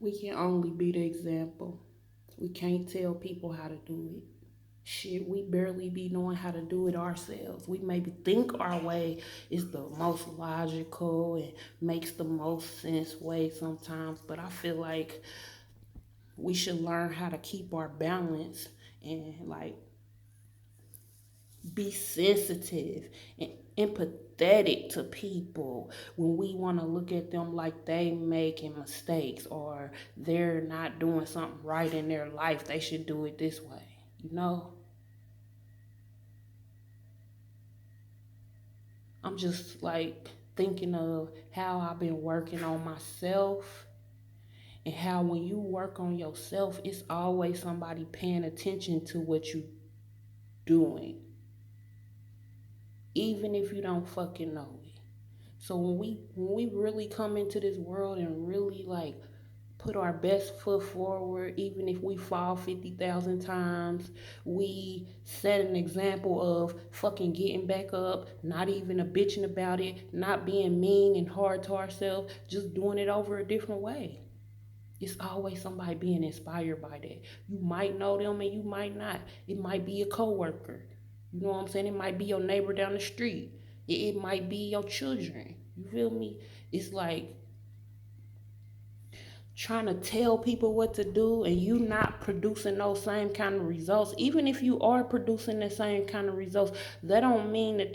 We can only be the example. We can't tell people how to do it. Shit, we barely be knowing how to do it ourselves. We maybe think our way is the most logical and makes the most sense way sometimes, but I feel like we should learn how to keep our balance and like be sensitive and empathetic to people when we want to look at them like they making mistakes or they're not doing something right in their life. They should do it this way, you know. I'm just like thinking of how I've been working on myself and how when you work on yourself, it's always somebody paying attention to what you doing, even if you don't fucking know it. So when we really come into this world and really like put our best foot forward, even if we fall 50,000 times, we set an example of fucking getting back up, not even a bitching about it, not being mean and hard to ourselves, just doing it over a different way. It's always somebody being inspired by that. You might know them and you might not. It might be a coworker. You know what I'm saying? It might be your neighbor down the street. It might be your children. You feel me? It's like trying to tell people what to do and you not producing those same kind of results. Even if you are producing the same kind of results, that don't mean that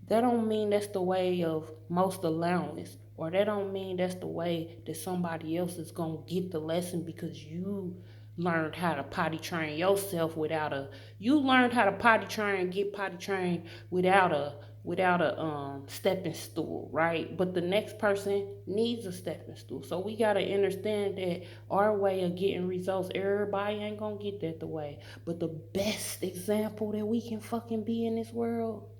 don't mean that's the way of most allowance, or that don't mean that's the way that somebody else is gonna get the lesson because you learned how to potty train yourself without a you learned how to potty train get potty trained without a stepping stool, right? But the next person needs a stepping stool. So we gotta understand that our way of getting results, everybody ain't gonna get that the way. But the best example that we can fucking be in this world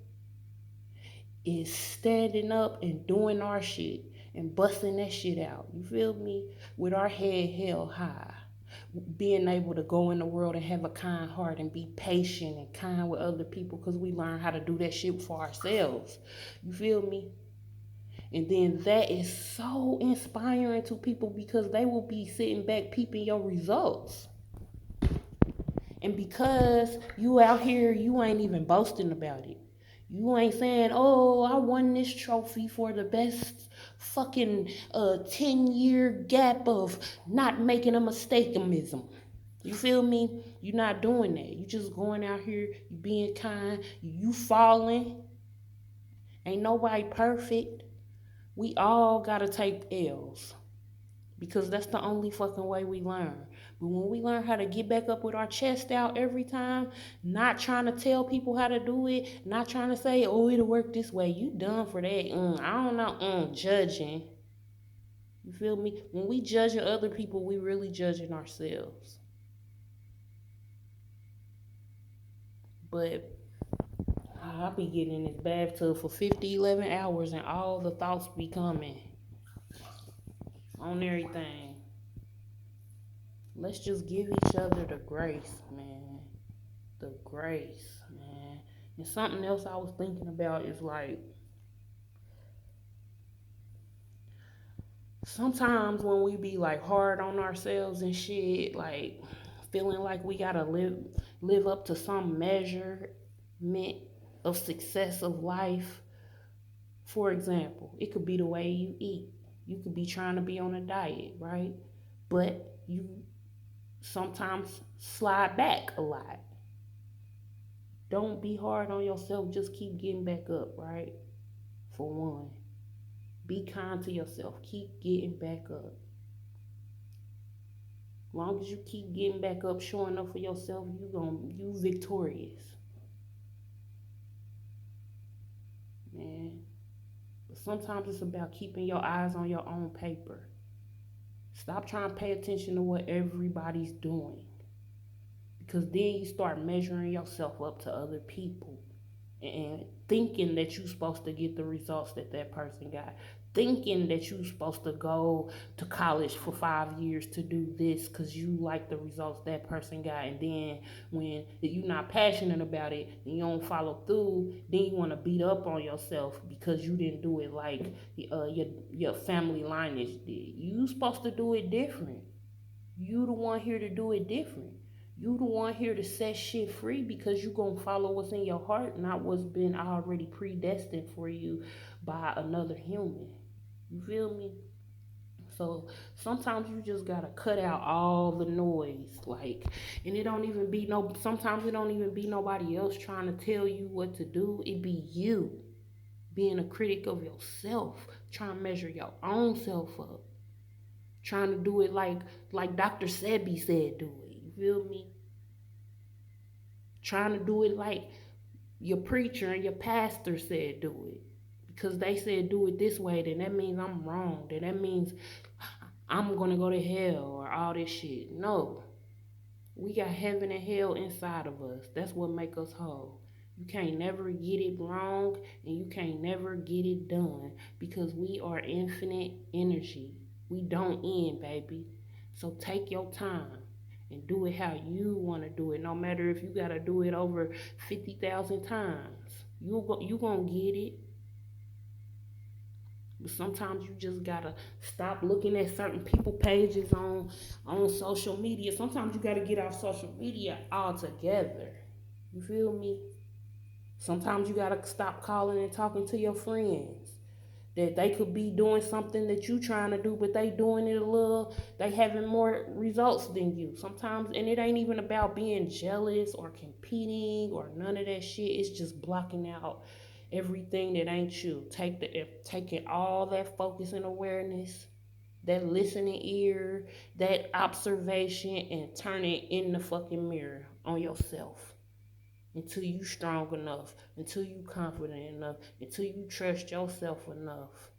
is standing up and doing our shit and busting that shit out. You feel me? With our head held high. Being able to go in the world and have a kind heart and be patient and kind with other people because we learn how to do that shit for ourselves. You feel me? And then that is so inspiring to people because they will be sitting back peeping your results. And because you out here, you ain't even boasting about it. You ain't saying, oh, I won this trophy for the best fucking 10-year gap of not making a mistakeism. You feel me? You're not doing that. You just going out here, you being kind, you falling. Ain't nobody perfect. We all gotta take L's because that's the only fucking way we learn. But when we learn how to get back up with our chest out every time, not trying to tell people how to do it, not trying to say, oh, it'll work this way, you done for that. I don't know, judging. You feel me? When we judging other people, we really judging ourselves. But I'll be getting in this bathtub for 50, 11 hours and all the thoughts be coming on everything. Let's just give each other the grace, man. The grace, man. And something else I was thinking about is like sometimes when we be like hard on ourselves and shit, like feeling like we gotta live up to some measurement of success of life. For example, it could be the way you eat. You could be trying to be on a diet, right? But you sometimes slide back a lot. Don't be hard on yourself. Just keep getting back up, right? For one, be kind to yourself. Keep getting back up. Long as you keep getting back up, showing up for yourself, you victorious, man. But sometimes it's about keeping your eyes on your own paper. Stop trying to pay attention to what everybody's doing, because then you start measuring yourself up to other people. and thinking that you're supposed to get the results that that person got, thinking that you're supposed to go to college for 5 years to do this because you like the results that person got, and then when you're not passionate about it and you don't follow through, then you want to beat up on yourself because you didn't do it like your family lineage did. You supposed to do it different. You the one here to do it different. You the one here to set shit free because you gonna follow what's in your heart, not what's been already predestined for you by another human. You feel me? So sometimes you just gotta cut out all the noise, like, and it don't even be no. Sometimes it don't even be nobody else trying to tell you what to do. It be you being a critic of yourself, trying to measure your own self up, trying to do it like Dr. Sebi said do it. You feel me? Trying to do it like your preacher and your pastor said do it. Because they said do it this way, then that means I'm wrong. Then that means I'm gonna go to hell or all this shit. No. We got heaven and hell inside of us. That's what make us whole. You can't never get it wrong and you can't never get it done because we are infinite energy. We don't end, baby. So take your time and do it how you want to do it. No matter if you got to do it over 50,000 times. You going to get it. But sometimes you just gotta stop looking at certain people pages on social media. Sometimes you gotta get off social media altogether. You feel me? Sometimes you gotta stop calling and talking to your friends. That they could be doing something that you trying to do, but they doing it a little, they having more results than you. Sometimes, and it ain't even about being jealous or competing or none of that shit. It's just blocking out everything that ain't you. Taking all that focus and awareness, that listening ear, that observation, and turn it in the fucking mirror on yourself until you strong enough, until you confident enough, until you trust yourself enough.